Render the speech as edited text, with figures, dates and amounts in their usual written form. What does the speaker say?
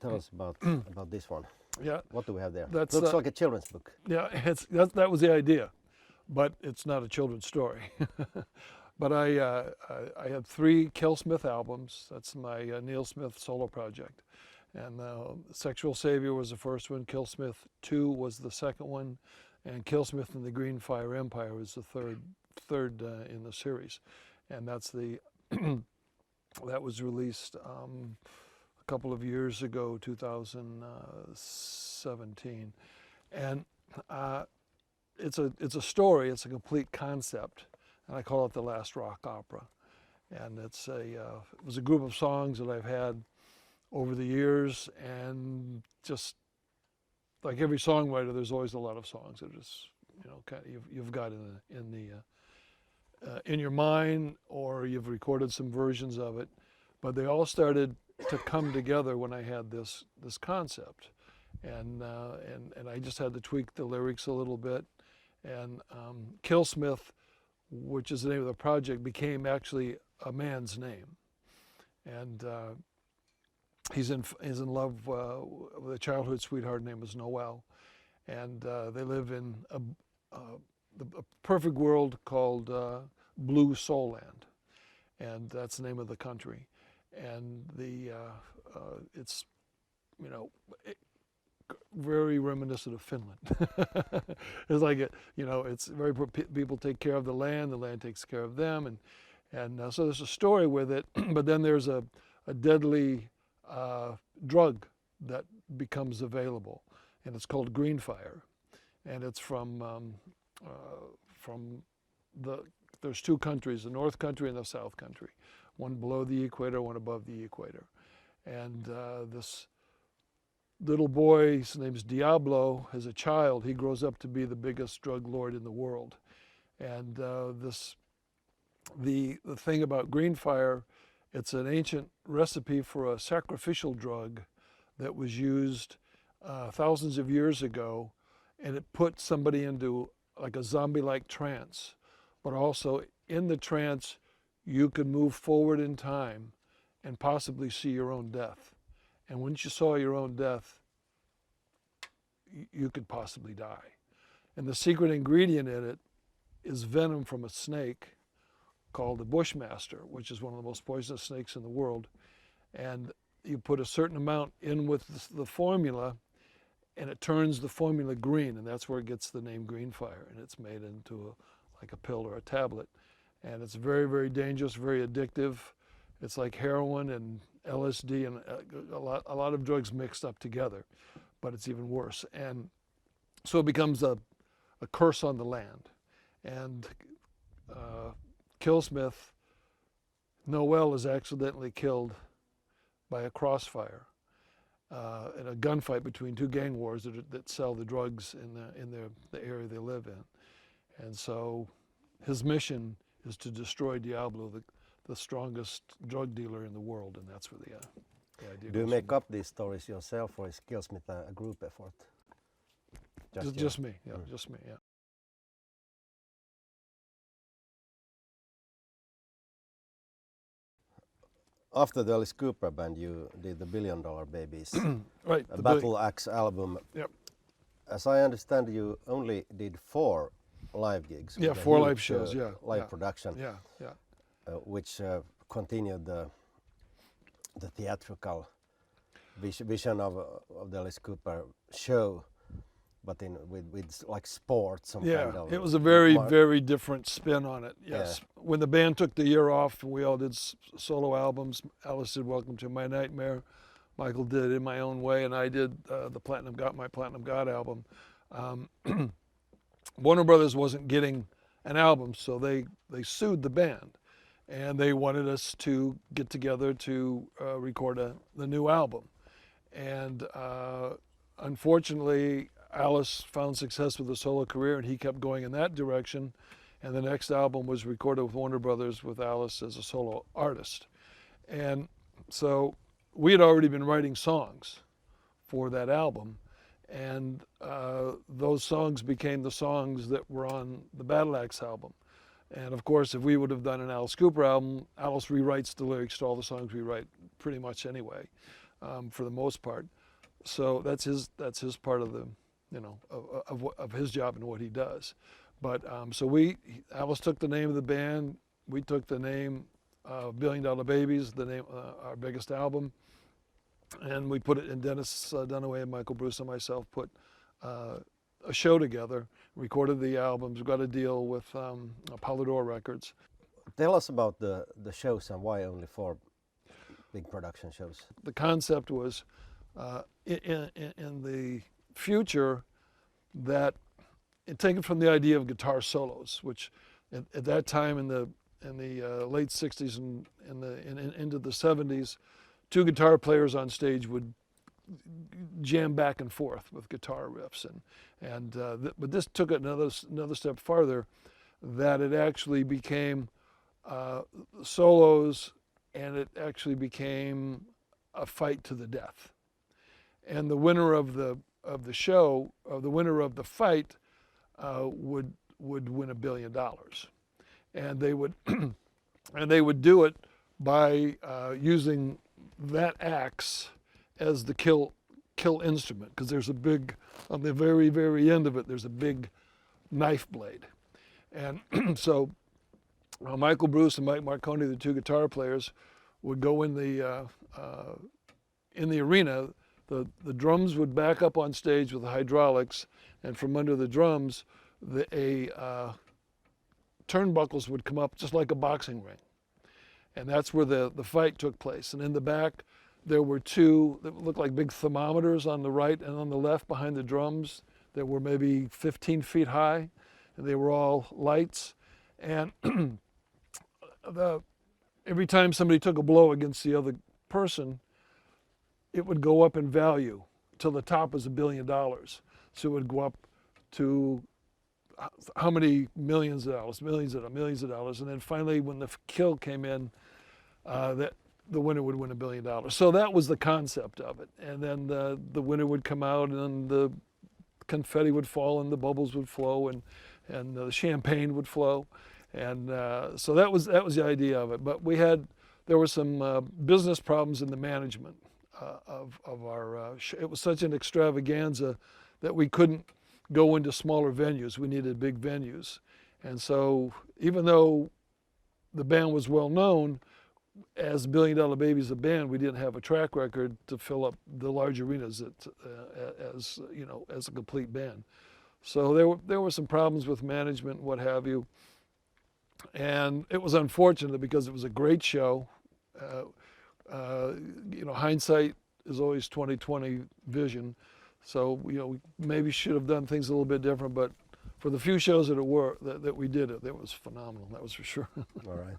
tell us about this one. Yeah, What do we have there? That's, Looks like a children's book. yeah, that was the idea, but it's not a children's story. But I had 3 KillSmith albums. That's my Neal Smith solo project. And Sexual Savior was the first one, KillSmith 2 was the second one, and KillSmith and the Green Fire Empire was the third in the series. And that's the that was released a couple of years ago, 2017. And it's a story, it's a complete concept, and I call it The Last Rock Opera. And it was a group of songs that I've had over the years, and just like every songwriter, there's always a lot of songs that just, you know, kind of you've got in your mind, or you've recorded some versions of it, but they all started to come together when I had this concept, and I just had to tweak the lyrics a little bit, and KillSmith, which is the name of the project, became actually a man's name, and he's in love with a childhood sweetheart named was Noel, and they live in a perfect world called Blue Soul Land, and that's the name of the country, and it's, you know, very reminiscent of Finland. It's like it's very, people take care of the land takes care of them, and so there's a story with it, but then there's a deadly drug that becomes available, and it's called green fire, and it's there's 2 countries, the North Country and the South Country, one below the equator, one above the equator, and this little boy, his name's Diablo, as a child, he grows up to be the biggest drug lord in the world, and the thing about green fire, it's an ancient recipe for a sacrificial drug that was used thousands of years ago, and it put somebody into like a zombie-like trance, but also in the trance you could move forward in time and possibly see your own death. And once you saw your own death, you could possibly die. And the secret ingredient in it is venom from a snake called the bushmaster, which is one of the most poisonous snakes in the world. And you put a certain amount in with the formula, and it turns the formula green, and that's where it gets the name green fire. And it's made into like a pill or a tablet. And it's very, very dangerous, very addictive. It's like heroin and LSD and a lot of drugs mixed up together, but it's even worse. And so it becomes a curse on the land. And KillSmith, Noel, is accidentally killed by a crossfire in a gunfight between 2 gang wars that sell the drugs in the area they live in. And so his mission is to destroy Diablo, the strongest drug dealer in the world, and that's where the idea. Do you make up these stories yourself, or is KillSmith a group effort? Just me, yeah, just me, yeah. After the Alice Cooper band, you did the $1 Billion Babies, right, a Battle Axe album. Yep. As I understand, you only did 4 live gigs. Yeah, 4 live shows, yeah. Live production. Yeah, yeah. Which continued the theatrical vision of the Alice Cooper show, but with like sports. Kind of it was a very, very different spin on it. Yes. Yeah. When the band took the year off and we all did solo albums, Alice did Welcome to My Nightmare, Michael did In My Own Way, and I did my Platinum God album. Warner Brothers wasn't getting an album, so they sued the band, and they wanted us to get together to record the new album. And unfortunately, Alice found success with a solo career, and he kept going in that direction. And the next album was recorded with Warner Brothers with Alice as a solo artist. And so we had already been writing songs for that album, and those songs became the songs that were on the Battle Axe album. And of course, if we would have done an Alice Cooper album, Alice rewrites the lyrics to all the songs we write pretty much anyway, for the most part. So that's his part of the, of his job and what he does. But so Alice took the name of the band. We took the name $1 Billion Babies, the name our biggest album, and we put it. And Dennis Dunaway and Michael Bruce and myself put a show together, recorded the albums, got a deal with Polydor Records. Tell us about the shows and why only 4 big production shows. The concept was in the future that, taken from the idea of guitar solos, which at that time in the late 60s and into the 70s, 2 guitar players on stage would jam back and forth with guitar riffs, but this took it another step farther, that it actually became solos, and it actually became a fight to the death. And the winner of the show, or the winner of the fight, would win $1 billion, and they would and they would do it by using that axe as the kill instrument, because there's a big, on the very end of it, there's a big knife blade, and so Michael Bruce and Mike Marconi, the 2 guitar players, would go in the arena. The drums would back up on stage with the hydraulics, and from under the drums, turnbuckles would come up just like a boxing ring. And that's where the fight took place. And in the back, there were 2 that looked like big thermometers on the right and on the left behind the drums that were maybe 15 feet high, and they were all lights. And every time somebody took a blow against the other person, it would go up in value till the top was $1 billion. So it would go up to how many millions of dollars, millions of dollars, and then finally, when the kill came in, that the winner would win $1 billion. So that was the concept of it. And then the winner would come out, and the confetti would fall, and the bubbles would flow, and the champagne would flow, and so that was the idea of it. But there were some business problems in the management of our show. It was such an extravaganza that we couldn't go into smaller venues. We needed big venues. And so even though the band was well known as $1 Billion Babies, a band, we didn't have a track record to fill up the large arenas as a complete band. So there were some problems with management and what have you. And it was unfortunate because it was a great show. Hindsight is always 20/20 vision. So we maybe should have done things a little bit different, but for the few shows that we did, it was phenomenal. That was for sure. All right.